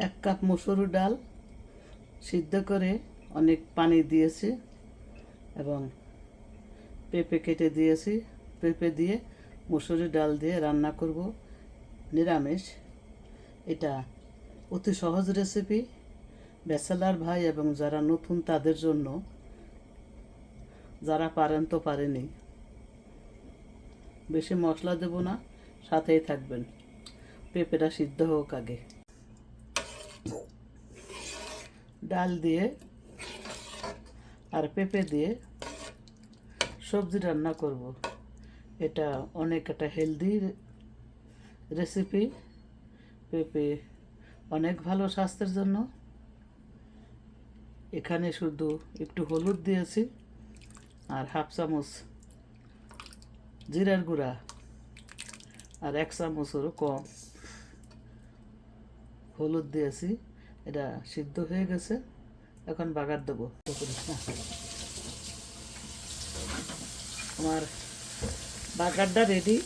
এক কাপ মসুর ডাল সিদ্ধ করে অনেক পানি দিয়েছি এবং পেঁপে কেটে দিয়েছি। পেঁপে দিয়ে মসুরি ডাল দিয়ে রান্না করব নিরামিষ। এটা অতি সহজ রেসিপি, ব্যাচেলার ভাই এবং যারা নতুন তাদের জন্য, যারা পারেন তো পারেনি। বেশি মশলা দেব না, সাথেই থাকবেন। পেঁপেটা সিদ্ধ হোক আগে। ডাল দিয়ে আর পেঁপে দিয়ে সবজি রান্না করব। এটা অনেক একটা হেলদি রেসিপি। পেঁপে অনেক ভালো স্বাস্থ্যের জন্য। এখানে শুধু একটু হলুদ দিয়েছি আর হাফ চামচ জিরার গুঁড়া আর 1 চামচেরও কম হলুদ দিয়েছি। এটা সিদ্ধ হয়ে গেছে, এখন বাগার দেবো। আমার বাগারটা রেডি,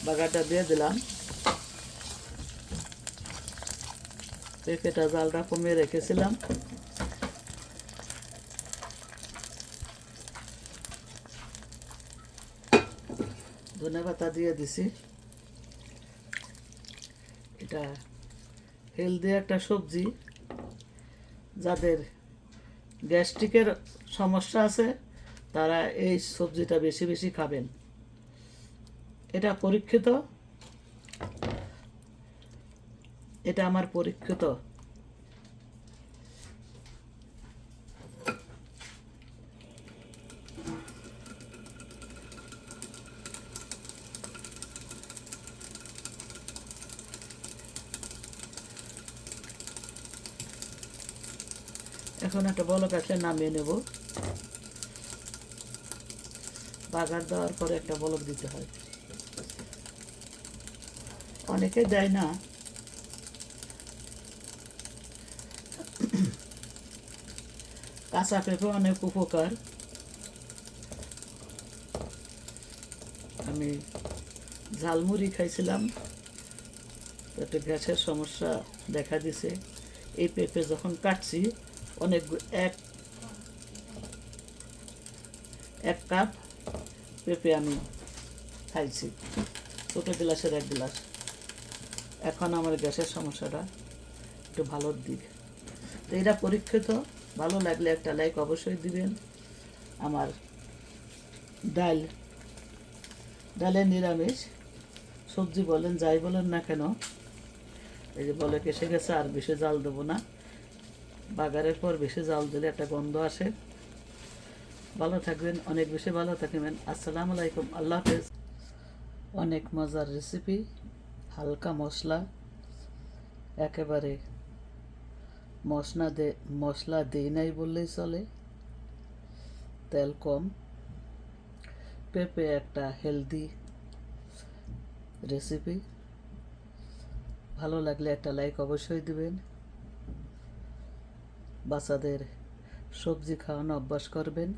বাগারটা দিয়ে দিলাম। পেঁপেটা জালটা কমিয়ে রেখেছিলাম। ধনেপাতা দিয়ে দিছি। এটা হেলদি একটা সবজি। যাদের গ্যাস্ট্রিকের সমস্যা আছে তারা এই সবজিটা বেশি বেশি খাবেন। এটা পরীক্ষিত, এটা আমার পরীক্ষিত। এখন একটা বলক আসলে নামিয়ে নেব। বাগার দেওয়ার পরে একটা বলক দিতে হয়। অনেকে দেয় না। কাঁচা পেঁপে অনেক উপকার। আমি ঝালমুড়ি খাইছিলাম, একটা গ্যাসের সমস্যা দেখা দিছে। এই পেঁপে যখন কাটছি অনেক এক কাপ পেঁপে আমি খাইছি, ছোটো গ্লাসের 1 গ্লাস। এখন আমার গ্যাসের সমস্যাটা একটু ভালোর দিক। তো এটা পরীক্ষিত। ভালো লাগলে একটা লাইক অবশ্যই দিবেন। আমার ডালে নিরামিষ, সবজি বলেন যাই বলেন না কেন, এই যে বলে এসে গেছে, আর বেশি জাল দেবো না। বাগারের পর বেশি জাল দিলে একটা গন্ধ আসে। ভালো থাকবেন, অনেক বেশি ভালো থাকবেন। আসসালামু আলাইকুম, আল্লাহ হাফেজ। অনেক মজার রেসিপি, হালকা মশলা, একেবারে মশলা দেই নাই বললেই চলে, তেল কম। পেঁপে একটা হেলদি রেসিপি। ভালো লাগলে একটা লাইক অবশ্যই দিবেন। বাচ্চাদের সবজি খাওয়ানো অভ্যাস করবেন।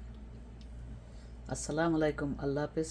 আসসালামু আলাইকুম, আল্লাহ হাফেজ।